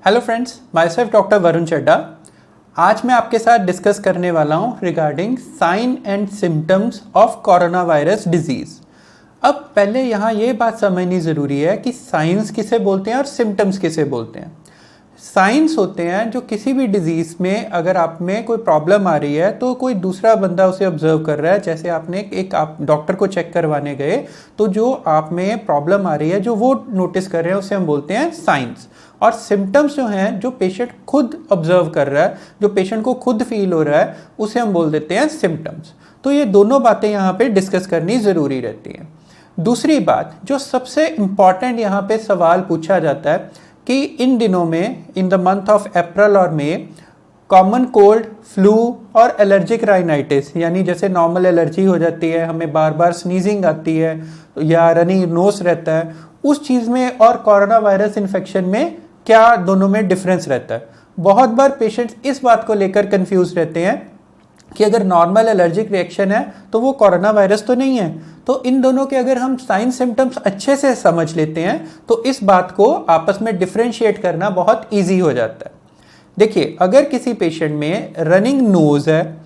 Hello friends, myself doctor Varun Chadda. आज मैं आपके साथ डिस्कस करने वाला हूँ regarding sign and symptoms of corona virus disease. अब पहले यहाँ ये बात समझनी ज़रूरी है कि साइंस किसे बोलते हैं और सिम्टम्स किसे बोलते हैं। साइंस होते हैं जो किसी भी डिजीज़ में अगर आप में कोई प्रॉब्लम आ रही है तो कोई दूसरा बंदा उसे ऑब्जर्व कर रहा है। जैसे आपने आप डॉक्टर को चेक करवाने गए तो जो आप में प्रॉब्लम आ रही है जो वो नोटिस कर रहे हैं उसे हम बोलते हैं साइंस। और सिम्टम्स जो हैं जो पेशेंट खुद ऑब्जर्व कर रहा है, जो पेशेंट को खुद फील हो रहा है, उसे हम बोल देते हैं सिम्टम्स। तो ये दोनों बातें यहाँ पे डिस्कस करनी ज़रूरी रहती हैं। दूसरी बात जो सबसे इम्पॉर्टेंट यहाँ पे सवाल पूछा जाता है कि इन दिनों में in the month of April और मई कॉमन कोल्ड, फ्लू और एलर्जिक राइनाइटिस, यानी जैसे नॉर्मल एलर्जी हो जाती है, हमें बार बार स्नीजिंग आती है या रनिंग नोज रहता है, उस चीज़ में और कोरोना वायरस इन्फेक्शन में क्या दोनों में डिफरेंस रहता है। बहुत बार पेशेंट्स इस बात को लेकर कंफ्यूज रहते हैं कि अगर नॉर्मल एलर्जिक रिएक्शन है तो वो कोरोना वायरस तो नहीं है। तो इन दोनों के अगर हम साइन सिम्टम्स अच्छे से समझ लेते हैं तो इस बात को आपस में डिफरेंशिएट करना बहुत इजी हो जाता है। देखिए, अगर किसी पेशेंट में रनिंग नोज है,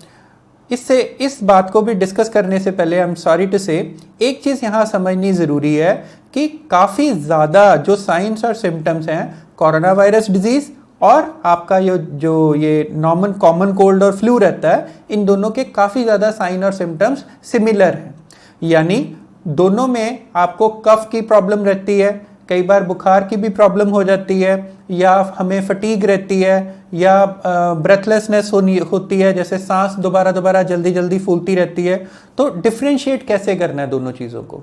इस बात को भी डिस्कस करने से पहले आई एम सॉरी टू से एक चीज़ यहाँ समझनी ज़रूरी है कि काफ़ी ज़्यादा जो साइंस और सिम्टम्स हैं कोरोना वायरस डिजीज़ और आपका ये नॉर्मल कॉमन कोल्ड और फ्लू रहता है, इन दोनों के काफ़ी ज़्यादा साइन और सिम्टम्स सिमिलर हैं। यानी दोनों में आपको कफ की प्रॉब्लम रहती है, कई बार बुखार की भी प्रॉब्लम हो जाती है, या हमें फटीग रहती है, या ब्रेथलेसनेस होती है, जैसे सांस दोबारा जल्दी जल्दी फूलती रहती है। तो डिफ्रेंशिएट कैसे करना है दोनों चीज़ों को।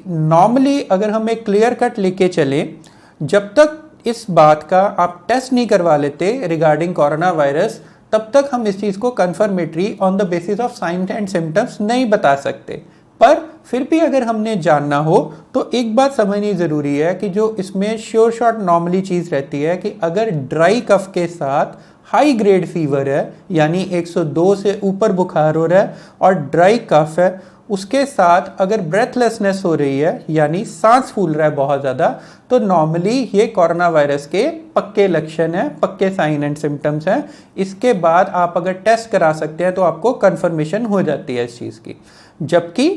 नॉर्मली अगर हम एक क्लियर कट लेके चलें, जब तक इस बात का आप टेस्ट नहीं करवा लेते रिगार्डिंग कोरोना वायरस, तब तक हम इस चीज़ को confirmatory on the basis of science and symptoms नहीं बता सकते। पर फिर भी अगर हमने जानना हो तो एक बात समझनी ज़रूरी है कि जो इसमें श्योर शॉट नॉर्मली चीज़ रहती है कि अगर ड्राई कफ के साथ हाई ग्रेड फीवर है, यानी 102 से ऊपर बुखार हो रहा है और ड्राई कफ है, उसके साथ अगर ब्रेथलेसनेस हो रही है यानी सांस फूल रहा है बहुत ज़्यादा, तो नॉर्मली ये कोरोना वायरस के पक्के लक्षण हैं, पक्के साइन एंड सिम्टम्स हैं। इसके बाद आप अगर टेस्ट करा सकते हैं तो आपको कंफर्मेशन हो जाती है इस चीज़ की। जबकि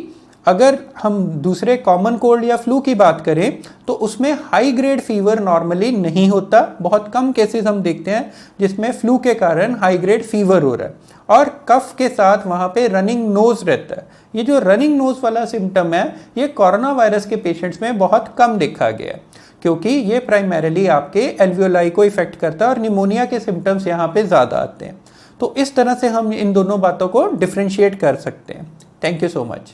अगर हम दूसरे कॉमन कोल्ड या फ्लू की बात करें तो उसमें हाई ग्रेड फीवर नॉर्मली नहीं होता। बहुत कम केसेस हम देखते हैं जिसमें फ्लू के कारण हाई ग्रेड फीवर हो रहा है, और कफ के साथ वहाँ पे रनिंग नोज रहता है। ये जो रनिंग नोज वाला सिम्टम है ये कोरोना वायरस के पेशेंट्स में बहुत कम देखा गया है, क्योंकि ये प्राइमरीली आपके एल्वियोलाई को इफेक्ट करता है और निमोनिया के सिम्टम्स यहाँ पे ज़्यादा आते हैं। तो इस तरह से हम इन दोनों बातों को डिफ्रेंशिएट कर सकते हैं। Thank you so much.